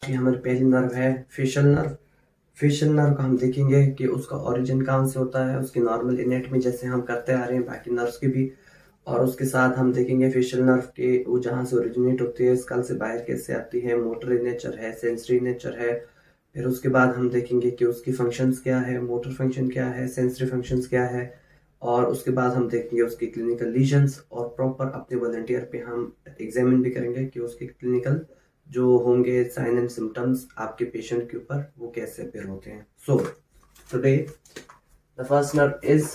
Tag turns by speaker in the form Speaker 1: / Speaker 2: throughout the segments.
Speaker 1: की हमारी पहली नर्व है फेशियल नर्व। फेशियल नर्व का हम देखेंगे कि उसका ओरिजिन कहाँ से होता है, उसकी नॉर्मल एनेटमी जैसे हम करते आ रहे हैं बाकी नर्व्स की भी। और उसके साथ हम देखेंगे फेशियल नर्व के वो जहाँ से ओरिजिनेट होती है, स्कल से बाहर कैसे आती है, मोटर इन नेचर है, सेंसरी इन नेचर है। फिर उसके बाद हम देखेंगे कि उसकी फंक्शंस क्या है, मोटर फंक्शन क्या है, सेंसरी फंक्शंस क्या है। और उसके बाद हम देखेंगे उसकी क्लिनिकल लीजन्स, और प्रॉपर अपने वॉलंटियर पे हम एग्जामिन भी करेंगे कि उसके क्लिनिकल जो होंगे साइन एंड सिम्टम्स आपके पेशेंट के ऊपर वो कैसे अपेयर होते हैं। So today the first nerve is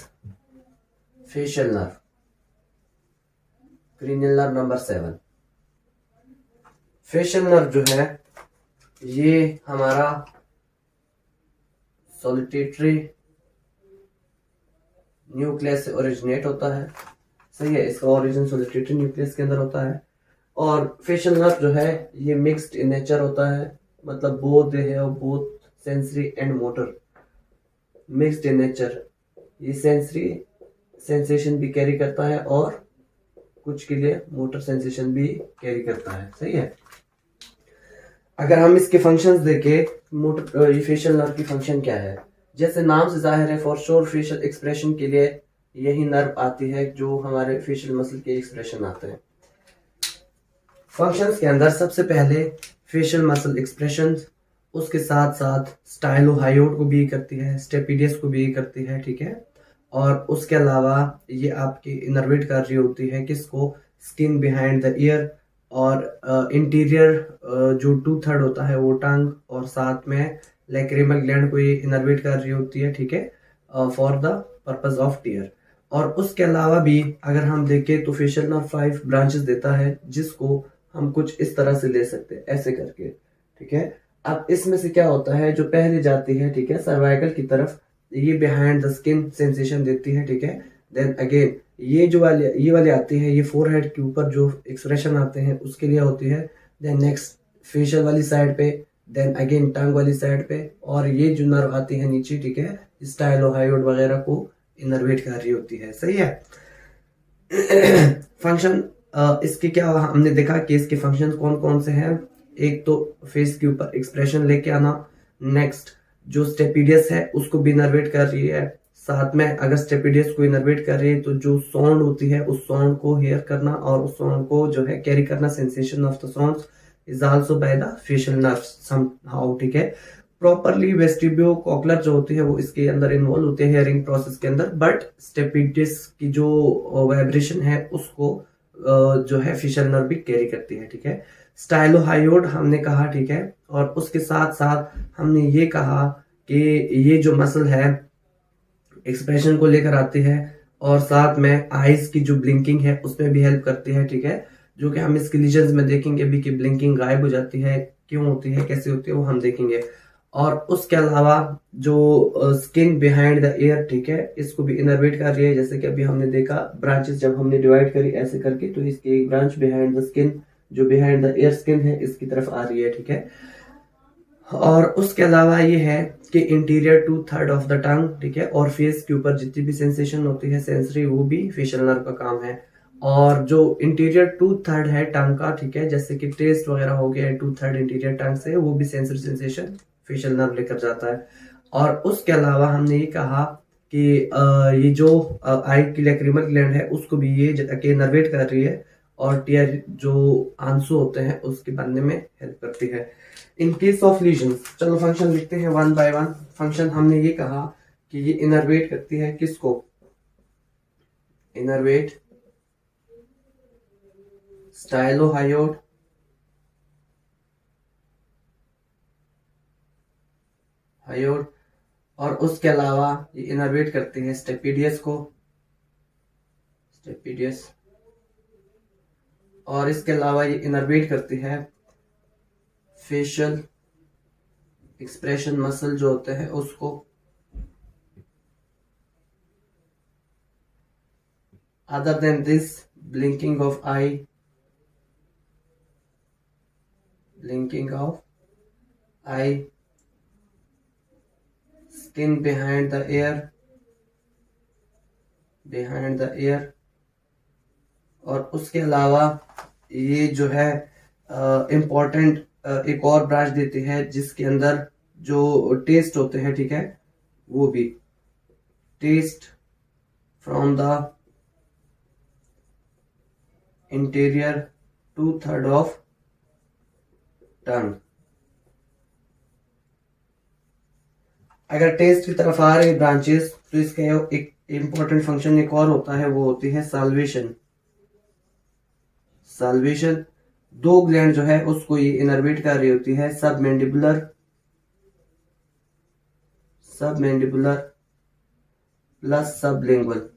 Speaker 1: facial nerve, cranial nerve number 7। Facial nerve जो है ये हमारा सॉलिटेटरी न्यूक्लियस से ओरिजिनेट होता है। सही है, इसका ओरिजिन सॉलिटेटरी न्यूक्लियस के अंदर होता है। और फेशियल नर्व जो है ये मिक्स्ड इन नेचर होता है, मतलब both they have both sensory and motor. Mixed in nature, ये सेंसरी सेंसेशन भी कैरी करता है और कुछ के लिए मोटर सेंसेशन भी कैरी करता है। सही है, अगर हम इसके फंक्शंस देखें, मोटर ये फेशियल नर्व की फंक्शन क्या है, जैसे नाम से जाहिर है फॉर श्योर फेशियल एक्सप्रेशन के लिए यही नर्व आती है जो हमारे फेशियल मसल के एक्सप्रेशन आते हैं। फंक्शंस के अंदर सबसे पहले फेशियल मसल एक्सप्रेशन, उसके साथ साथ स्टाइलोहायोड को भी करती है, स्टेपिडियस को भी करती है, ठीक है। और उसके अलावा ये आपकी इनर्वेट कर रही होती है किसको, स्किन बिहाइंड द ईयर, और इंटीरियर जो 2/3 होता है वो टंग, और साथ में लैक्रिमल ग्लैंड को ये इनर्वेट कर रही होती है, ठीक है, for the purpose of tear. और उसके अलावा भी अगर हम देखें तो फेशियल नर्व 5 ब्रांचेस देता है, जिसको हम कुछ इस तरह से ले सकते हैं ऐसे करके, ठीक है। अब इसमें से क्या होता है, जो पहले जाती है, ठीक है, सर्वाइकल की तरफ, ये बिहाइंड द स्किन सेंसेशन देती है, ठीक है। देन अगेन ये वाली आती है, ये फोरहेड के ऊपर जो एक्सप्रेशन आते हैं उसके लिए होती है। देन नेक्स्ट फेशियल वाली साइड पे, देन अगेन टंग वाली साइड पे, और ये जो नर्व आती है नीचे, ठीक है, स्टाइलोहायोड वगैरह को इनर्वेट कर रही होती है। सही है। फंक्शन इसके क्या हमने देखा कि इसके फंक्शन कौन कौन से हैं। एक तो फेस के ऊपर एक्सप्रेशन लेके आना, नेक्स्ट जो स्टेपिडियस है उसको भी इनर्वेट कर रही है, साथ में अगर स्टेपिडियस को इनर्वेट कर रही है तो जो साउंड होती है उस साउंड को हेयर करना और उस साउंड को जो है कैरी करना, sensation of the sound is also by the facial nerve somehow, ठीक है। प्रॉपरली वेस्टिब्यो कॉकलर जो होती है वो इसके अंदर इन्वॉल्व होते हैं हियरिंग प्रोसेस के अंदर, बट स्टेपिडियस की जो वाइब्रेशन है उसको जो है फेशियल नर्व भी कैरी करती है, ठीक है। स्टाइलोहायोड हमने कहा, ठीक है। और उसके साथ साथ हमने ये कहा कि ये जो मसल है एक्सप्रेशन को लेकर आती है, और साथ में आईज की जो ब्लिंकिंग है उसमें भी हेल्प करती है, ठीक है। जो कि हम इसके लीजन्स में देखेंगे भी कि ब्लिंकिंग गायब हो जाती है, क्यों होती है, कैसे होती है, वो हम देखेंगे। और उसके अलावा जो स्किन बिहाइंड द ईयर, ठीक है, इसको भी इनर्वेट कर रही है। जैसे कि अभी हमने देखा ब्रांचेस जब हमने डिवाइड करी ऐसे करके, तो इसकी एक ब्रांच बिहाइंड द स्किन, जो बिहाइंड द ईयर स्किन है, इसकी तरफ आ रही है, ठीक है। और उसके अलावा ये है कि इंटीरियर 2/3 ऑफ द टंग, ठीक है, और फेस के ऊपर जितनी भी सेंसेशन होती है सेंसरी, वो भी फेशियल नर्व का काम है। और जो इंटीरियर 2/3 है टंग का, ठीक है, जैसे कि टेस्ट वगैरह हो गया है 2/3 इंटीरियर टंग से, वो भी सेंसरी सेंसेशन फेशियल नर्व लेकर जाता है। और उसके अलावा हमने ये कहा कि ये जो आई की लैक्रिमल ग्लैंड है उसको भी ये नर्वेट कर रही है, और टीयर जो आंसू होते हैं उसके बनने में हेल्प करती है। इन केस ऑफ लीजन्स, चलो फंक्शन लिखते हैं वन बाय वन। फंक्शन हमने ये कहा कि ये इनर्वेट करती है किसको, इनर्वेट स्टाइलोहायोड, हायोड, और उसके अलावा ये इनर्वेट करती है स्टेपिडियस को, स्टेपिडियस, और इसके अलावा ये इनर्वेट करती है फेशियल एक्सप्रेशन मसल जो होते हैं उसको। Other than this, blinking of I, blinking of I, skin behind the year, behind the year, और उसके अलावा ये जो है इम्पोर्टेंट एक और ब्रांच देती है जिसके अंदर जो टेस्ट होते हैं, ठीक है, वो भी taste from the interior 2/3 of tongue. अगर टेस्ट की तरफ आ रही ब्रांचेस तो इसका एक इंपॉर्टेंट फंक्शन एक और होता है, वो होती है साल्वेशन। साल्वेशन दो ग्लैंड जो है उसको ये इनर्वेट कर रही होती है, सबमैंडिबुलर प्लस सबलिंगुअल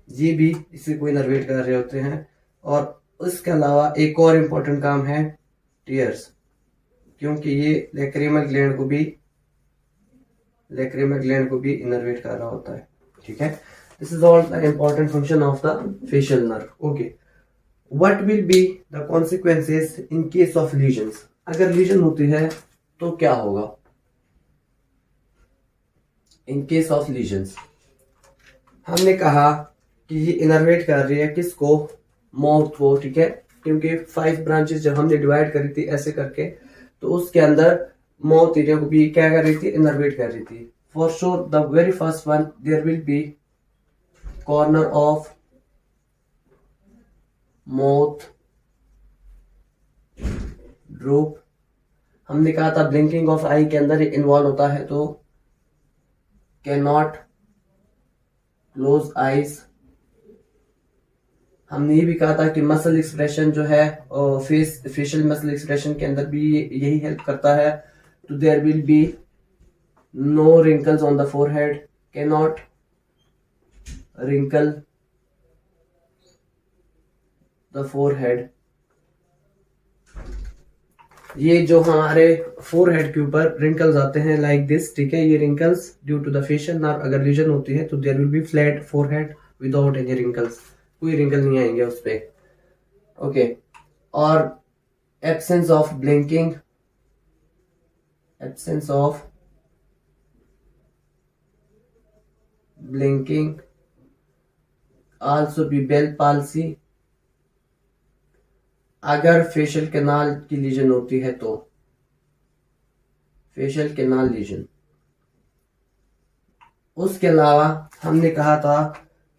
Speaker 1: ये भी इसी को इनर्वेट कर रहे होते हैं। और उसके अलावा एक और इम्पोर्टेंट काम है टीयर्स, क्योंकि ये लैक्रिमल ग्लैंड को भी इनर्वेट कर रहा होता है, ठीक है। This is all the important function of the facial nerve. Okay, what will be the consequences in case of lesions. अगर लीजन होती है तो क्या होगा इन केस ऑफ लीजन्स। हमने कहा कि ये इनर्वेट कर रही है किसको, माउथ को, ठीक है, क्योंकि 5 ब्रांचेस जब हमने डिवाइड करी थी ऐसे करके, तो उसके अंदर माउथ एरिया को भी क्या कर रही थी, इनर्वेट कर रही थी। For sure the very first one there will be corner of mouth droop. हमने कहा था ब्लिंकिंग ऑफ आई के अंदर इन्वॉल्व होता है, तो कैन नॉट क्लोज आईज। हमने ये भी कहा था कि मसल एक्सप्रेशन जो है फेशियल मसल एक्सप्रेशन के अंदर भी यही हेल्प करता है। तो there will be no wrinkles on the forehead, can not wrinkle the forehead. ये जो हमारे फोरहेड के ऊपर रिंकल्स आते हैं लाइक दिस, ठीक है, ये wrinkles due to the facial nerve अगर लीजन होती है तो there will be flat forehead without any wrinkles, कोई रिंकल नहीं आएंगे उस पे। ओके, और absence of blinking, absence of blinking, also be Bell palsy. अगर फेशियल कैनाल की लीजन होती है तो फेशियल कैनाल लीजन। उसके अलावा हमने कहा था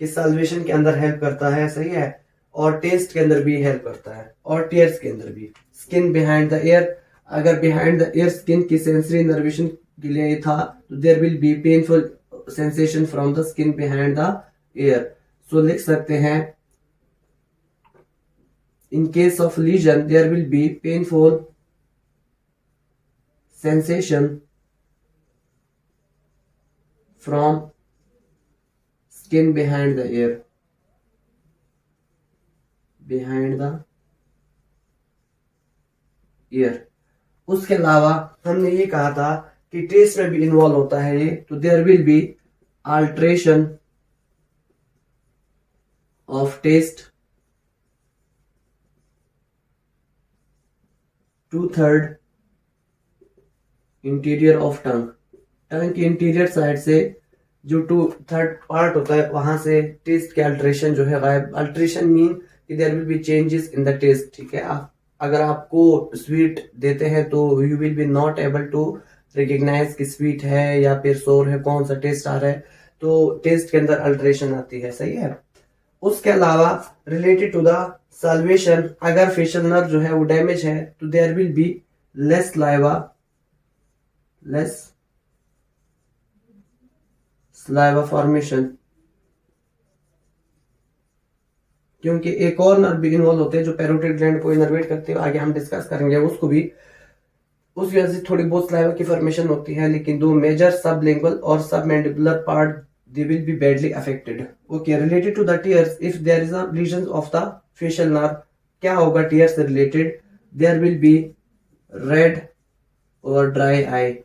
Speaker 1: कि साल्वेशन के अंदर हेल्प करता है, सही है, और टेस्ट के अंदर भी हेल्प करता है, और टीयर्स के अंदर भी। स्किन बिहाइंड द ईयर, अगर बिहाइंड द ईयर स्किन की सेंसरी इनर्वेशन के लिए था तो there will be painful sensation from the skin behind the ear. So लिख सकते हैं in case of lesion there will be painful sensation from skin behind the ear, उसके अलावा हमने ये कहा था कि टेस्ट में भी इन्वॉल्व होता है ये, तो there will be alteration of taste 2/3 interior of tongue. Tongue की इंटीरियर साइड से जो 2/3 पार्ट होता है वहां से टेस्ट के अल्ट्रेशन जो है गायब। अल्ट्रेशन मीन कि there will be changes in the taste, ठीक है। अगर आपको स्वीट देते हैं तो you will be not able to recognise कि स्वीट है या फिर सोर है, कौन सा टेस्ट आ रहा है, तो टेस्ट के अंदर अल्ट्रेशन आती है, सही है। उसके अलावा रिलेटेड टू द साल्वेशन, अगर फेशियल नर्व जो है वो डैमेज है तो there will be less saliva formation, क्योंकि एक और नर्व भी इन्वॉल्व होते हैं जो पैरोटिड ग्लैंड को इनर्वेट करते हैं, आगे हम डिस्कस करेंगे उसको भी। उस वजह से थोड़ी बहुत स्लाइवा की फॉर्मेशन होती है, लेकिन दो मेजर सबलिंगुअल और submandibular part they will be badly affected. Okay, related to the tears, if there is a lesion of the facial nerve, क्या होगा tears से related? There will be red or dry eye,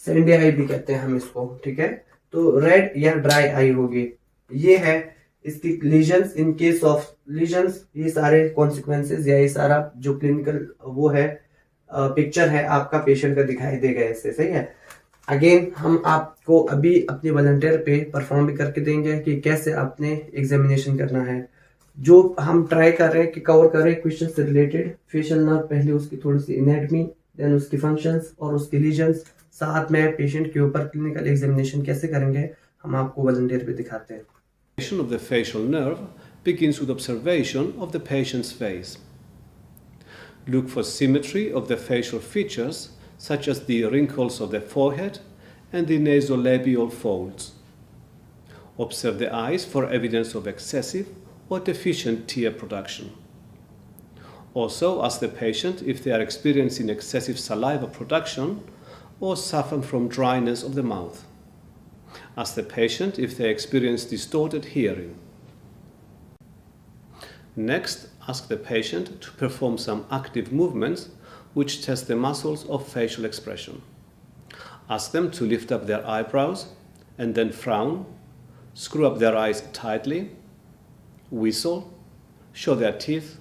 Speaker 1: sandy eye भी कहते हैं हम इसको, ठीक है। तो red या dry eye होगी, ये है इसकी lesions। in case of lesions ये सारे consequences या ये सारा जो clinical वो है पिक्चर है आपका पेशेंट का दिखाई देगा ऐसे, सही है। अगेन हम आपको अभी अपने वॉलंटियर पे परफॉर्म भी करके देंगे कि कैसे आपने एग्जामिनेशन करना है। जो हम ट्राई कर रहे हैं कि कवर कर रहे हैं क्वेश्चन से रिलेटेड फेशियल नर्व, पहले उसकी थोड़ी सी एनाटमी, देन उसकी फंक्शंस और उसके लीजन्स, साथ में पेशेंट के ऊपर क्लिनिकल एग्जामिनेशन कैसे करेंगे हम आपको वॉलंटियर पे दिखाते हैं।
Speaker 2: Of the facial nerve begins with observation of the patient's face. Look for symmetry of the facial features, such as the wrinkles of the forehead and the nasolabial folds. Observe the eyes for evidence of excessive or deficient tear production. Also, ask the patient if they are experiencing excessive saliva production or suffer from dryness of the mouth. Ask the patient if they experience distorted hearing. Next, ask the patient to perform some active movements which test the muscles of facial expression. Ask them to lift up their eyebrows and then frown, screw up their eyes tightly, whistle, show their teeth,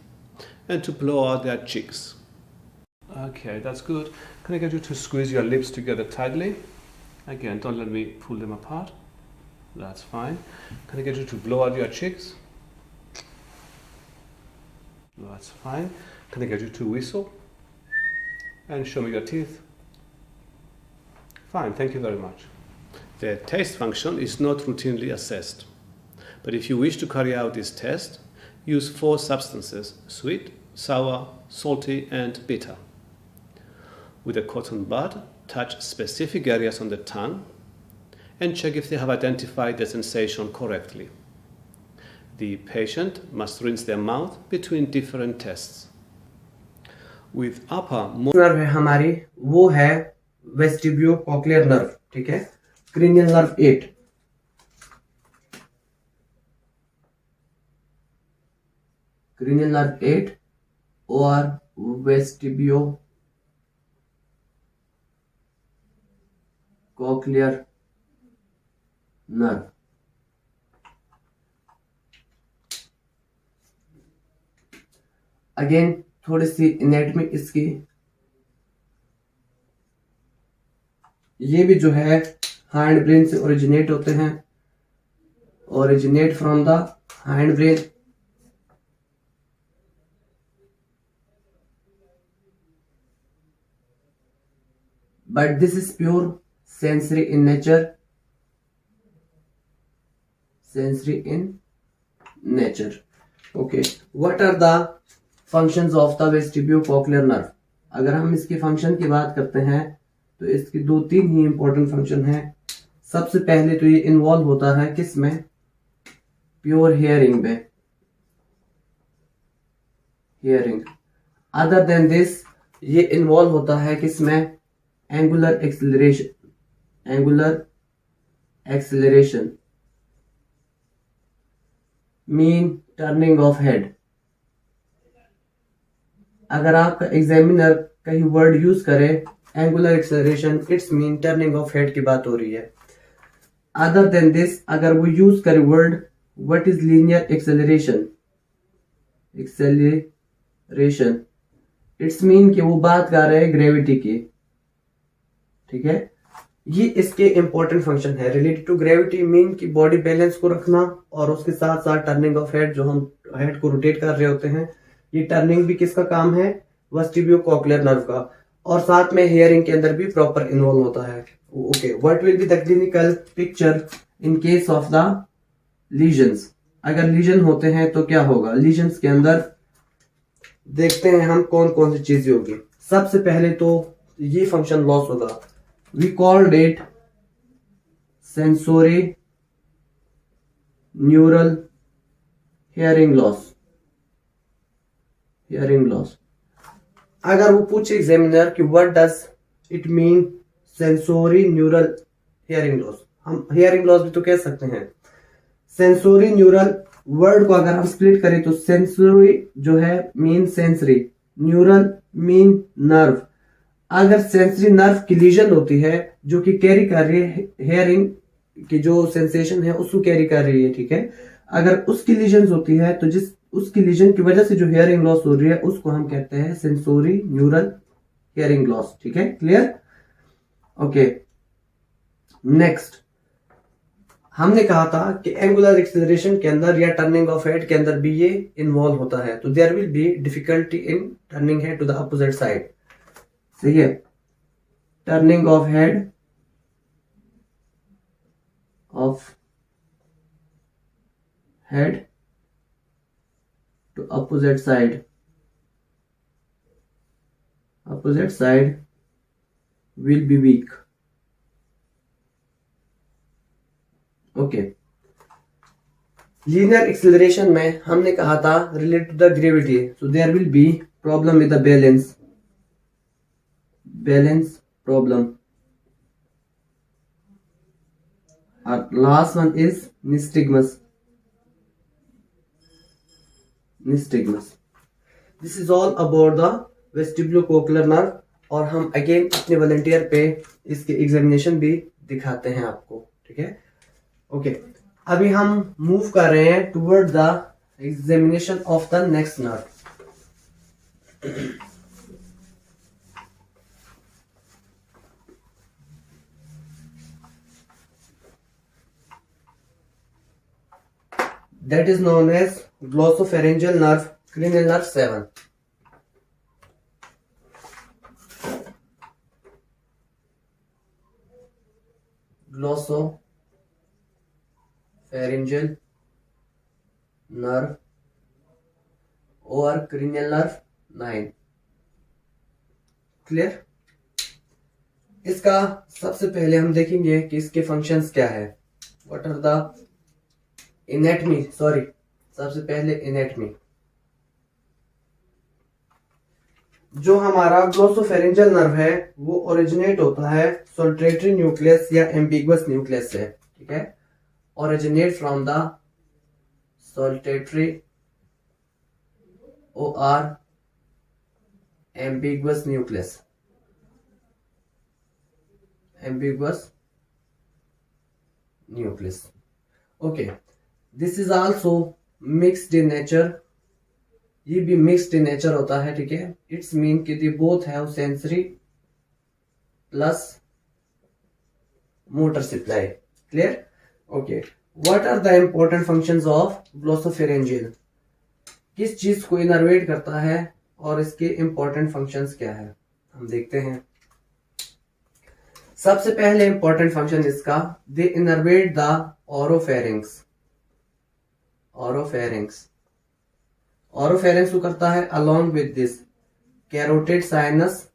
Speaker 2: and to blow out their cheeks. Okay, that's good. Can I get you to squeeze your lips together tightly? Again, don't let me pull them apart. That's fine. Can I get you to blow out your cheeks? That's fine. Can I get you to whistle? And show me your teeth. Fine, thank you very much. The taste function is not routinely assessed. But if you wish to carry out this test, use 4 substances: sweet, sour, salty, and bitter. With a cotton bud, touch specific areas on the tongue and check if they have identified the sensation correctly. The patient must rinse their mouth between different tests. With upper
Speaker 1: nerve है हमारी, वो है वेस्टिब्यूलोकोक्लियर nerve, ठीक है। Cranial nerve 8, cranial nerve 8 और वेस्टिब्यूलोकोक्लियर nerve. Again थोड़ी सी anatomy इसकी, ये भी जो है हाइंड ब्रेन से ओरिजिनेट होते हैं, originate from the hind brain. But this is pure sensory in nature, sensory in nature. Okay, what are the functions of the vestibulocochlear nerve? अगर हम इसकी फंक्शन की बात करते हैं तो इसकी 2-3 ही इंपॉर्टेंट फंक्शन है। सबसे पहले तो ये इन्वॉल्व होता है किस में? प्योर हियरिंग में, हियरिंग। अदर देन दिस ये इन्वॉल्व होता है किस में? Angular acceleration, angular acceleration mean turning of head. अगर आपका एग्जामिनर कहीं वर्ड यूज करे angular acceleration, it's mean turning of head की बात हो रही है। अदर देन दिस अगर वो यूज करे word what is linear acceleration, acceleration it's mean कि वो बात कर रहे हैं ग्रेविटी की, ठीक है। ये इसके इंपॉर्टेंट फंक्शन है रिलेटेड टू ग्रेविटी, मीन की बॉडी बैलेंस को रखना और उसके साथ साथ टर्निंग ऑफ हेड, जो हम हेड को रोटेट कर रहे होते हैं, ये टर्निंग भी किसका काम है? वेस्टिब्यूलोकोक्लियर नर्व का। और साथ में हियरिंग के अंदर भी प्रॉपर इन्वॉल्व होता है। Okay, what will be the clinical picture in case of the lesions? अगर लीजन होते हैं तो क्या होगा? लीजन्स के अंदर देखते हैं हम कौन कौन सी चीजें होगी। सबसे पहले तो ये फंक्शन लॉस होगा। We called it sensory neural hearing loss, hearing loss। अगर वो पूछे एग्जामिनर कि what does it mean sensory neural hearing loss, हम hearing loss भी तो कह सकते हैं। sensory neural वर्ड को अगर हम स्प्लिट करें तो sensory जो है mean sensory, neural mean nerve. अगर सेंसरी नर्व की लीजन होती है जो कि कैरी कर रही है हेयरिंग की जो सेंसेशन है उसको कैरी कर रही है, ठीक है। अगर उसकी लीजन होती है तो जिस उसकी लीजन की वजह से जो हेयरिंग लॉस हो रही है उसको हम कहते हैं सेंसोरी न्यूरल हेयरिंग लॉस, ठीक है। क्लियर? ओके, नेक्स्ट हमने कहा था कि एंगुलर एक्सेलरेशन के अंदर या टर्निंग ऑफ हेड के अंदर भी ये इन्वॉल्व होता है, तो there will be difficulty in turning head to the opposite side. सही है, turning of head to opposite side will be weak। Okay, linear acceleration में हमने कहा था related to the gravity, so there will be problem with the balance problem. और last one is nystagmus। This is all about the vestibulocochlear nerve, और हम again अपने volunteer पे इसके एग्जामिनेशन भी दिखाते हैं आपको, ठीक है। ओके, अभी हम मूव कर रहे हैं toward the examination of the next nerve. that is known as glossopharyngeal nerve, cranial nerve 7। glossopharyngeal nerve और cranial nerve 9। क्लियर? इसका सबसे पहले हम देखेंगे कि इसके फंक्शंस क्या है, व्हाट आर द एनाटॉमी। सबसे पहले एनाटॉमी। जो हमारा ग्लोसोफेरेंजियल नर्व है वो ओरिजिनेट होता है सोल्टेटरी न्यूक्लियस या एम्बिगुअस न्यूक्लियस से, ठीक है। ओरिजिनेट फ्रॉम द सोल्टेटरी और ambiguous nucleus. Okay, this is also mixed in nature. ये भी मिक्स्ड इन नेचर होता है, ठीक है। इट्स मीन कि they both have sensory plus motor supply. Clear? Okay, what are the important functions of glossopharyngeal? किस चीज को इनर्वेट करता है और इसके इंपॉर्टेंट फंक्शंस क्या है, हम देखते हैं। सबसे पहले इंपॉर्टेंट फंक्शन इसका, दे इनर्वेट द ओरोफेरिंक्स। ओरोफेरिंक्स को करता है along with this carotid sinus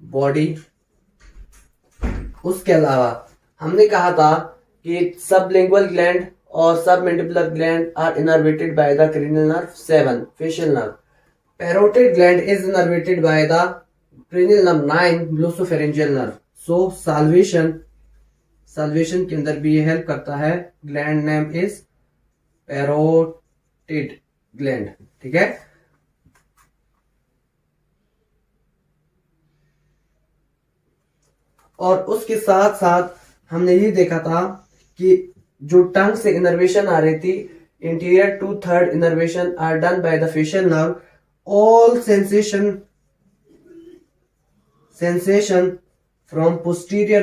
Speaker 1: body. उसके अलावा हमने कहा था कि सबलिंगुअल ग्लैंड और submandibular gland are innervated by the cranial nerve 7 facial nerve. Parotid gland is innervated by the cranial nerve 9 glossopharyngeal nerve. So salivation के अंदर भी ये हेल्प करता है। Gland name is parotid gland, ठीक है। और उसके साथ साथ हमने ये देखा था कि जो टंग से इनर्वेशन आ रही थी, interior 2/3 innervation are done by the facial nerve. All sensation from posterior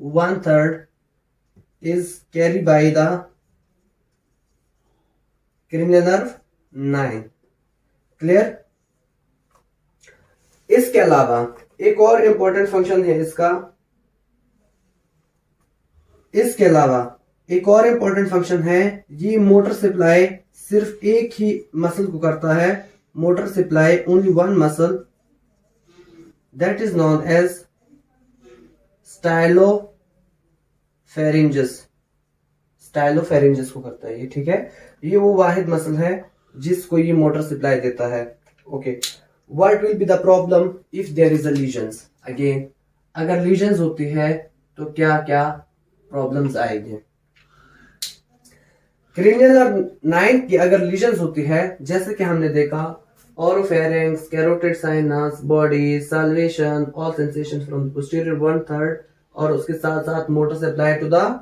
Speaker 1: 1/3 is carried by the cranial nerve 9। Clear? इसके अलावा एक और इंपॉर्टेंट फंक्शन है इसका। ये मोटर सप्लाई सिर्फ एक ही मसल को करता है। Motor supply only one muscle, that is known as stylopharyngeus को करता है ये, ठीक है। ये वो वाहिद मसल है जिसको ये मोटर सप्लाई देता है। Okay, what will be the problem if there is a lesions? Again, अगर लीजन्स होती है तो क्या क्या प्रॉब्लम्स आएंगे? क्रेनियल नर्व 9 की अगर लीजन्स होती है, जैसे कि हमने देखा, oropharynx, carotid sinus body, salivation, all sensation from posterior 1/3, और उसके साथ साथ मोटर सप्लाई टू द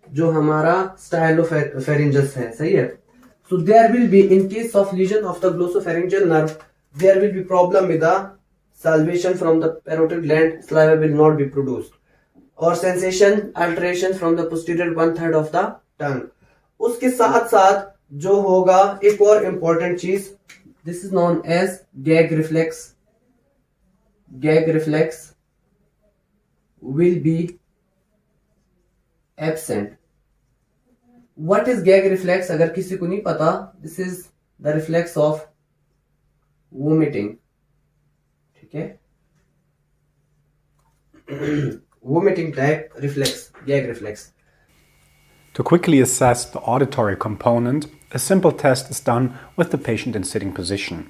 Speaker 1: जो हमारा स्टाइलोफेरिंजस है, सही है। So there will be, in case of lesion of the glossopharyngeal nerve, there will be problem with the salivation from the parotid gland, saliva will not be produced, or sensation alteration from the posterior 1/3 of the tongue. उसके साथ साथ जो होगा एक और important चीज, this is known as gag reflex. Gag reflex will be absent. What is gag reflex? अगर किसी को नहीं पता, this is the reflex of vomiting. ठीक है, vomiting type reflex, gag reflex.
Speaker 3: To quickly assess the auditory component, a simple test is done with the patient in sitting position.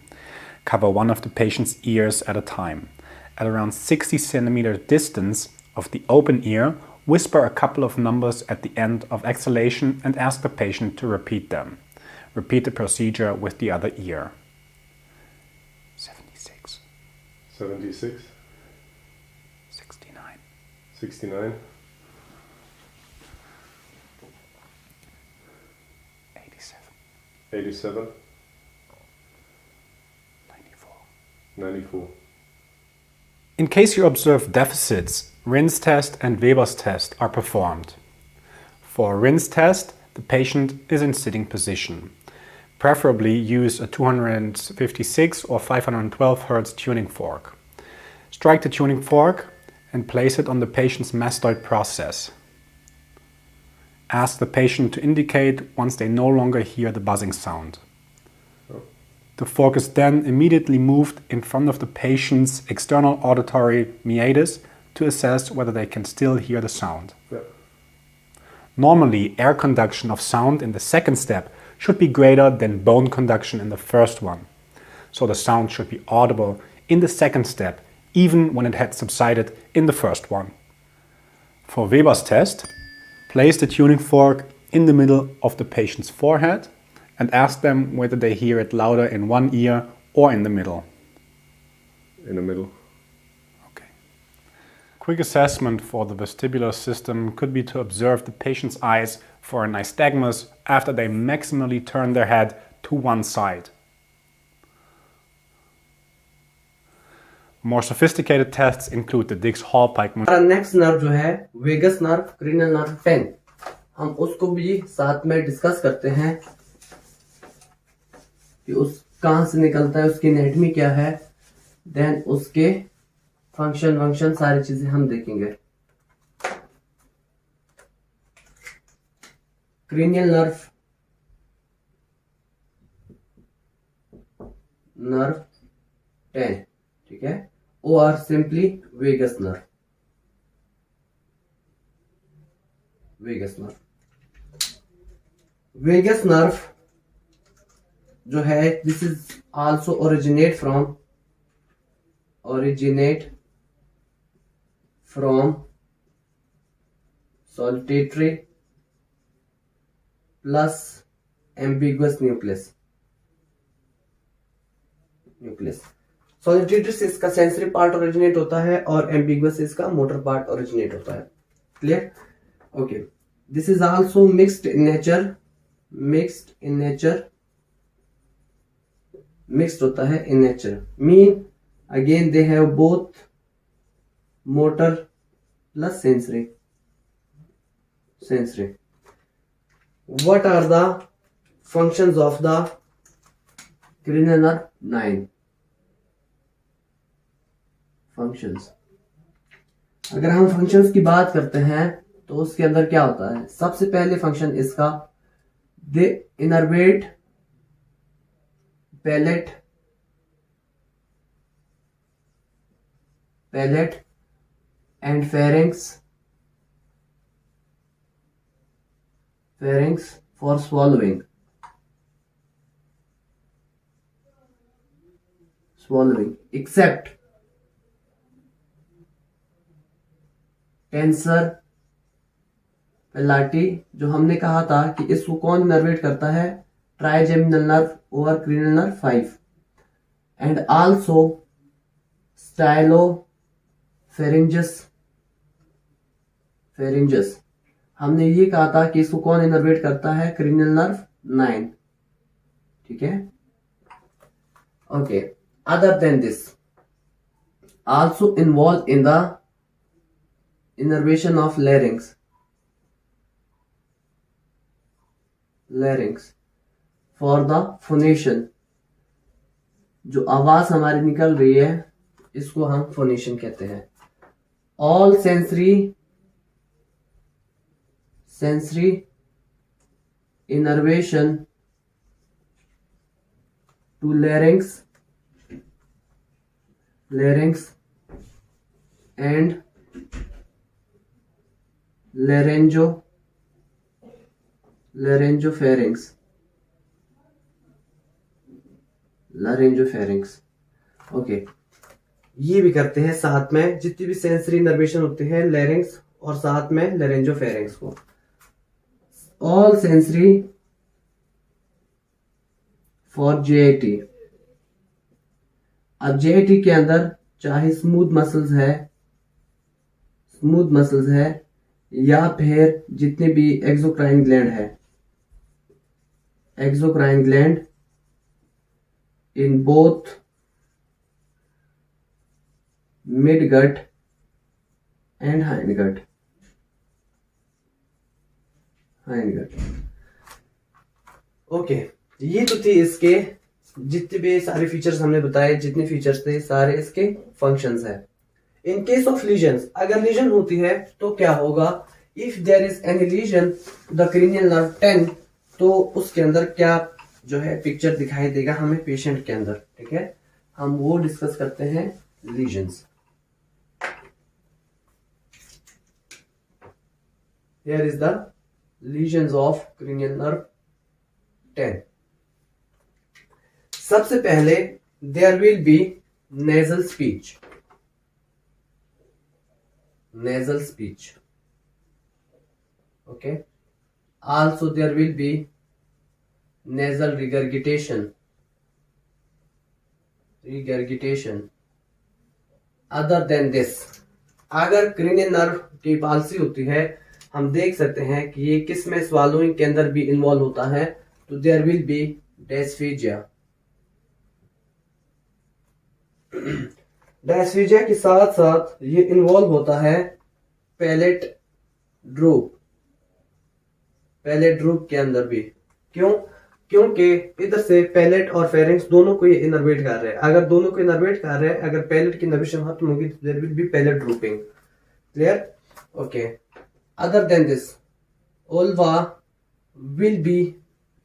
Speaker 3: Cover one of the patient's ears at a time. At around 60 centimeter distance of the open ear, whisper a couple of numbers at the end of exhalation and ask the patient to repeat them. Repeat the procedure with the other ear. 76.
Speaker 4: 76.
Speaker 3: 69.
Speaker 4: 69.
Speaker 3: 87.
Speaker 4: 87.
Speaker 3: 94.
Speaker 4: 94.
Speaker 3: In case you observe deficits, Rin's test and Weber's test are performed. For Rin's test, the patient is in sitting position. Preferably use a 256 or 512 Hz tuning fork. Strike the tuning fork and place it on the patient's mastoid process. Ask the patient to indicate once they no longer hear the buzzing sound. The fork is then immediately moved in front of the patient's external auditory meatus to assess whether they can still hear the sound.
Speaker 4: Yeah.
Speaker 3: Normally, air conduction of sound in the second step should be greater than bone conduction in the first one. So the sound should be audible in the second step, even when it had subsided in the first one. For Weber's test, place the tuning fork in the middle of the patient's forehead and ask them whether they hear it louder in one ear or in the middle.
Speaker 4: In the middle.
Speaker 3: Okay. Quick assessment for the vestibular system could be to observe the patient's eyes for a nystagmus after they maximally turn their head to one side. More sophisticated tests include the Dix-Hallpike.
Speaker 1: हमारा next nerve जो है vagus nerve, cranial nerve 10, हम उसको भी साथ में discuss करते हैं कि उस कहां से निकलता है, उसकी एनाटॉमी क्या है, देन उसके फंक्शन सारी चीजें हम देखेंगे. क्रीनियल नर्व 10, ठीक है, और simply vagus nerve. Vagus nerve जो है, this is also originate from solitary plus ambiguous nucleus. Solitary से इसका सेंसरी पार्ट ओरिजिनेट होता है और एम्बिगुअस से इसका मोटर पार्ट ओरिजिनेट होता है. Clear? Okay. This is also mixed in nature. Mean again they have both motor plus sensory. What are the functions of the cranial nerve? 9 functions. अगर हम functions की बात करते हैं तो उसके अंदर क्या होता है? सबसे पहले फंक्शन इसका, they innervate palate and pharynx for swallowing. Except tensor palati, जो हमने कहा था कि इसको कौन इनर्वेट करता है? ट्राइजेमिनल नर्व और क्रीनियल नर्व 5, एंड आल्सो स्टाइलोफेरिंजस. हमने ये कहा था कि इसको कौन इनर्वेट करता है? Cranial nerve 9. ठीक है. Okay. Other than this, also involved in the innervation of larynx for the phonation. जो आवाज हमारी निकल रही है इसको हम phonation कहते हैं. All sensory innervation to larynx and laryngopharynx. Okay, ये भी करते हैं साथ में. जितनी भी सेंसरी इनर्वेशन होती है लैरिंक्स और साथ में लैरिंजोफेरिंक्स को. All sensory for JIT. अब JIT के अंदर चाहे स्मूथ मसल्स है या फिर जितने भी exocrine gland in both midgut and hindgut. Okay, ये तो थी इसके जितने भी सारे फीचर्स हमने बताए. जितने फीचर्स थे सारे इसके फंक्शंस है. इन केस ऑफ लीजन्स, अगर लीजन होती है तो क्या होगा? If there is any lesion the cranial nerve 10, तो उसके अंदर क्या जो है पिक्चर दिखाई देगा हमें पेशेंट के अंदर. ठीक है, हम वो डिस्कस करते हैं. Lesions, here is the lesions of cranial nerve 10. सबसे पहले there will be nasal speech. Okay, also there will be nasal regurgitation. Other than this, अगर क्रेनियल नर्व की पाल्सी होती है हम देख सकते हैं कि ये किस में swallowing के अंदर भी इन्वॉल्व होता है. तो there will be dysphagia. dysphagia के साथ साथ ये इन्वॉल्व होता है पैलेट ड्रूप के अंदर भी. क्योंकि इधर से पैलेट और फेरिंक्स दोनों को ये इनर्वेट कर रहे हैं. अगर दोनों को इनर्वेट कर रहे हैं, अगर पैलेट की इनर्वेशन खत्म होगी तो there will be palate drooping. Clear? Okay. Other then this, uvula will be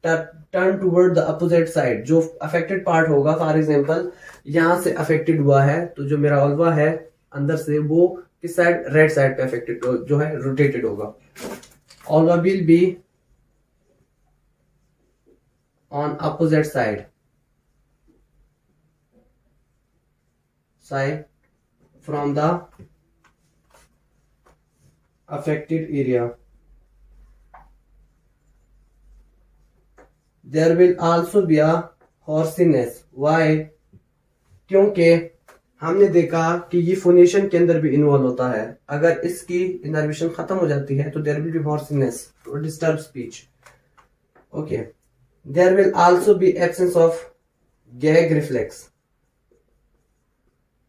Speaker 1: turn toward the opposite side. जो अफेक्टेड पार्ट होगा, फॉर एग्जांपल यहां से अफेक्टेड हुआ है तो जो मेरा ओल्वा है अंदर से वो किस साइड? राइट साइड पे अफेक्टेड जो है रोटेटेड होगा. Uvula will be on opposite side from the affected area. There will also be a hoarseness. Why? क्योंकि हमने देखा कि ये फोनेशन के अंदर भी इन्वॉल्व होता है. अगर इसकी इनर्वेशन खत्म हो जाती है तो there will be hoarseness to disturb speech. Okay. There will also be absence of gag reflex.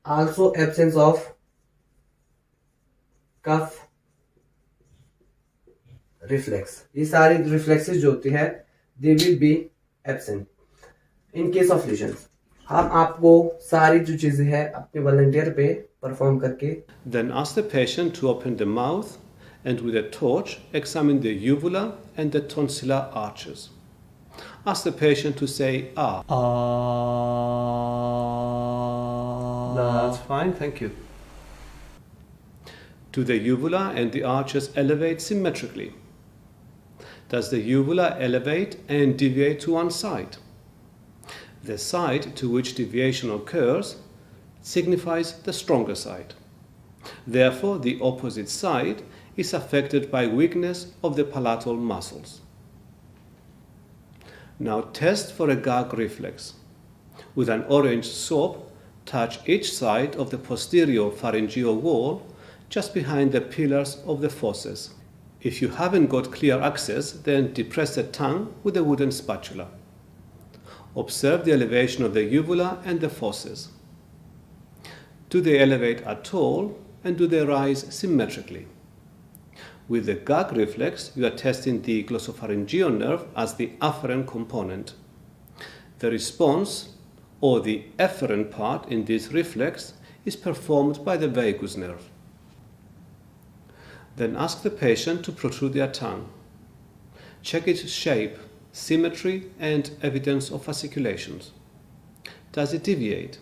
Speaker 1: Also absence of cuff reflex. ये सारी reflexes जो होती है they will be absent in case of lesions. हम आपको सारी जो चीजें हैं अपने वॉलंटियर पे परफॉर्म करके.
Speaker 2: Then ask the patient to open the mouth and with a torch examine the uvula and the tonsillar arches. Ask the patient to say ah. That's fine, thank you. Do the uvula and the arches elevate symmetrically? Does the uvula elevate and deviate to one side? The side to which deviation occurs signifies the stronger side. Therefore, the opposite side is affected by weakness of the palatal muscles. Now test for a gag reflex. With an orange soap, touch each side of the posterior pharyngeal wall just behind the pillars of the fauces. If you haven't got clear access, then depress the tongue with a wooden spatula. Observe the elevation of the uvula and the fauces. Do they elevate at all, and do they rise symmetrically? With the gag reflex, you are testing the glossopharyngeal nerve as the afferent component. The response, or the efferent part in this reflex, is performed by the vagus nerve. Then ask the patient to protrude their tongue. Check its shape, symmetry, and evidence of fasciculations. Does it deviate?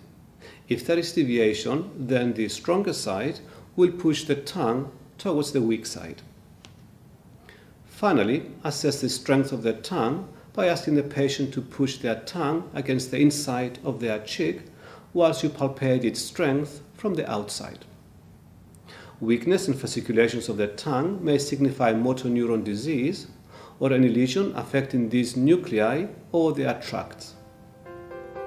Speaker 2: If there is deviation, then the stronger side will push the tongue towards the weak side. Finally, assess the strength of the tongue by asking the patient to push their tongue against the inside of their cheek whilst you palpate its strength from the outside. Weakness and fasciculations of the tongue may signify motor neuron disease or any lesion affecting these nuclei or their tracts.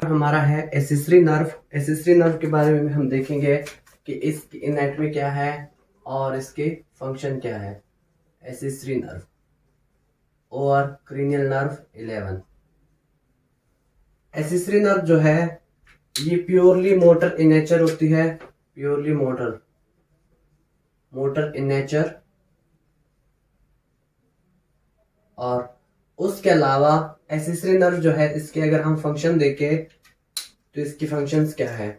Speaker 1: हमारा है accessory nerve. Accessory nerve के बारे में हम देखेंगे कि इसकी anatomy क्या है और इसके फंक्शन क्या है। एसेसरी नर्व और क्रेनियल नर्व 11। एसेसरी नर्व जो है ये प्योरली मोटर इन नेचर होती है, प्योरली मोटर इन नेचर। और उसके अलावा एसेसरी नर्व जो है इसके अगर हम फंक्शन देखें तो इसकी फंक्शंस क्या है।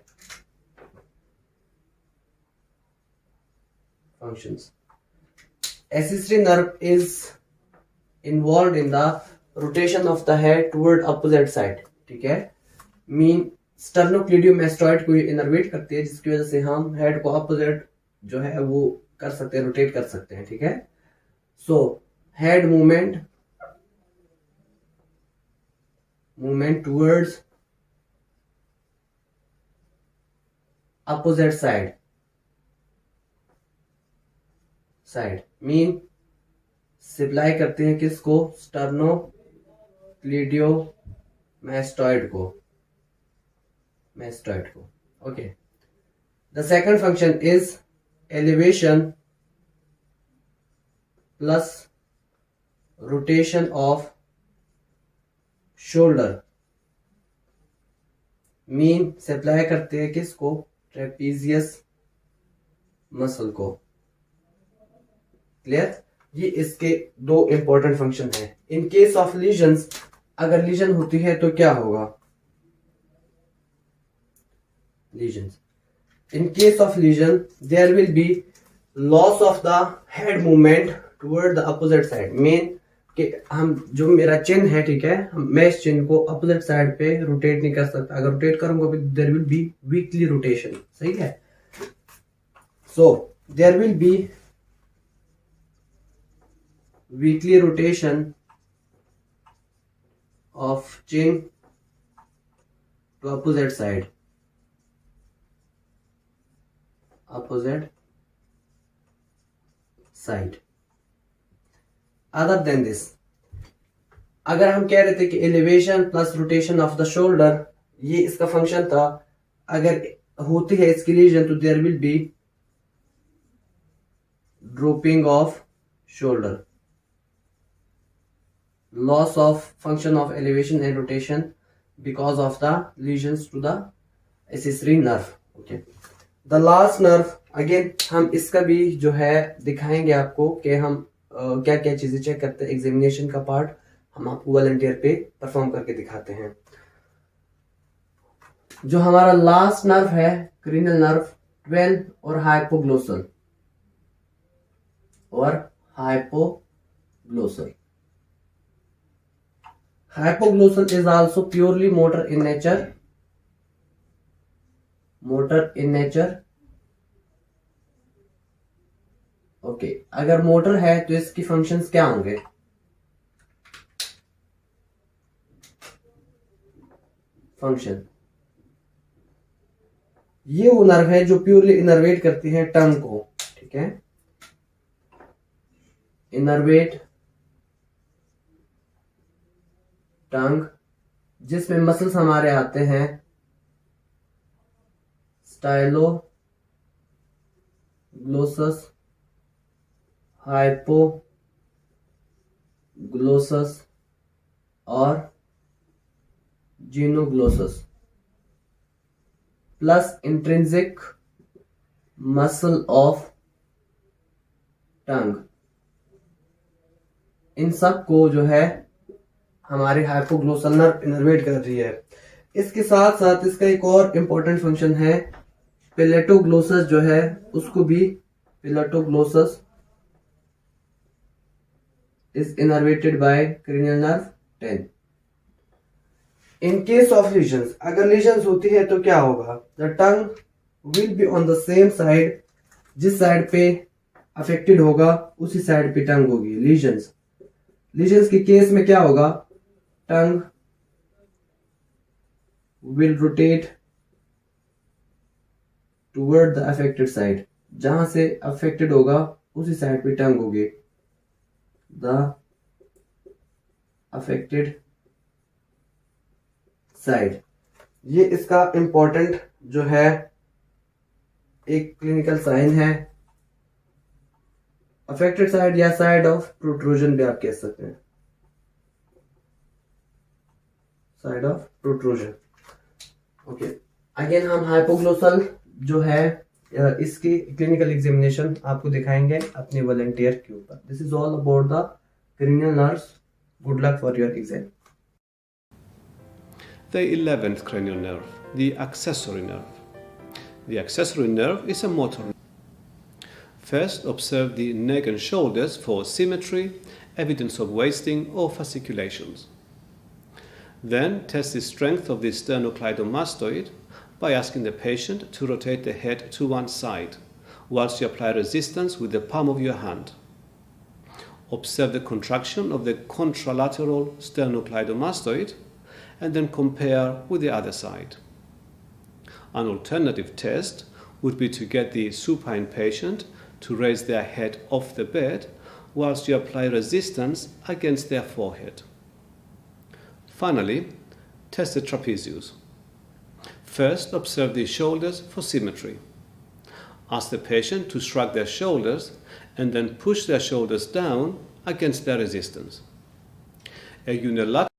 Speaker 1: Functions, accessory nerve is involve in the rotation of the head toward opposite side, ठीक है। मीन स्टर्नोक्लीडियोमेस्टॉइड को इनर्वेट करती है जिसकी वजह से हम हेड को अपोजिट जो है वो कर सकते हैं, रोटेट कर सकते हैं, ठीक है। So head movement towards opposite side mean supply करते हैं किसको, स्टर्नोक्लीडियोमेस्टॉइड को, okay. The second function is elevation plus rotation off shoulder, mean supply करते हैं किसको, ट्रेपीजियस मसल को। क्लियर? ये इसके दो इंपॉर्टेंट फंक्शन हैं। इन केस ऑफ लीजन्स, अगर लीजन होती है तो क्या होगा, lesions in case of lesion there will be loss of the head movement toward the opposite side. Mean कि हम जो मेरा चिन्ह है, ठीक है, मैं इस चिन्ह को अपोजिट साइड पे रोटेट नहीं कर सकता। अगर रोटेट करूंगा there will be weakly rotation, सही है। So there will be weakly rotation of chin to opposite side, other then this, अगर हम कह रहे थे कि elevation plus rotation of the shoulder ये इसका फंक्शन था, अगर होती है इसकी लीजन तो there will be dropping of shoulder, loss of function of elevation and rotation because of the lesions to the accessory nerve, okay. The last nerve, again हम इसका भी जो है दिखाएंगे आपको कि हम क्या क्या चीजें चेक करते हैं। एग्जामिनेशन का पार्ट हम आपको वॉलंटियर पे परफॉर्म करके दिखाते हैं। जो हमारा लास्ट नर्व है क्रेनियल नर्व 12 और hypoglossal hypoglossal is also purely motor in nature, okay. अगर मोटर है तो इसकी फंक्शंस क्या होंगे, फंक्शन, ये वो नर्व है जो प्योरली इनर्वेट करती है टंग को, ठीक है। इनर्वेट टंग, जिसमें मसल्स हमारे आते हैं स्टाइलोग्लोसस, हाइपोग्लोसस और genioglossus plus intrinsic muscle of tongue, इन सब को जो है हमारे हाइपोग्लोसल नर्व इनर्वेट कर रही है। इसके साथ साथ इसका एक और इम्पोर्टेंट फंक्शन है, पैलेटोग्लोसस जो है उसको भी, पैलेटोग्लोसस is innervated by cranial nerve 10. In case of lesions, अगर lesions होती है तो क्या होगा? The tongue will be on the same side, जिस साइड पे affected होगा उसी साइड पे tongue होगी। lesions के केस में क्या होगा? tongue will rotate toward the affected side, जहां से affected होगा उसी साइड पे tongue होगी, the affected side। ये इसका इंपॉर्टेंट जो है एक क्लिनिकल साइन है। अफेक्टेड साइड या साइड ऑफ प्रोट्रूजन भी आप कह सकते हैं, side of protrusion. Okay, again हम हाइपोग्लोसल जो है इसकी क्लिनिकल एग्जामिनेशन आपको दिखाएंगे अपने वॉलंटियर के ऊपर। This is all about the cranial nerves. Good luck for your exam.
Speaker 2: The 11th cranial nerve, the accessory nerve. The accessory nerve is a motor nerve. First, observe the neck and shoulders for symmetry, evidence of wasting or fasciculations. Then, test the strength of the sternocleidomastoid by asking the patient to rotate the head to one side whilst you apply resistance with the palm of your hand. Observe the contraction of the contralateral sternocleidomastoid and then compare with the other side. An alternative test would be to get the supine patient to raise their head off the bed whilst you apply resistance against their forehead. Finally, test the trapezius. First, observe the shoulders for symmetry. Ask the patient to shrug their shoulders and then push their shoulders down against their resistance. A unilateral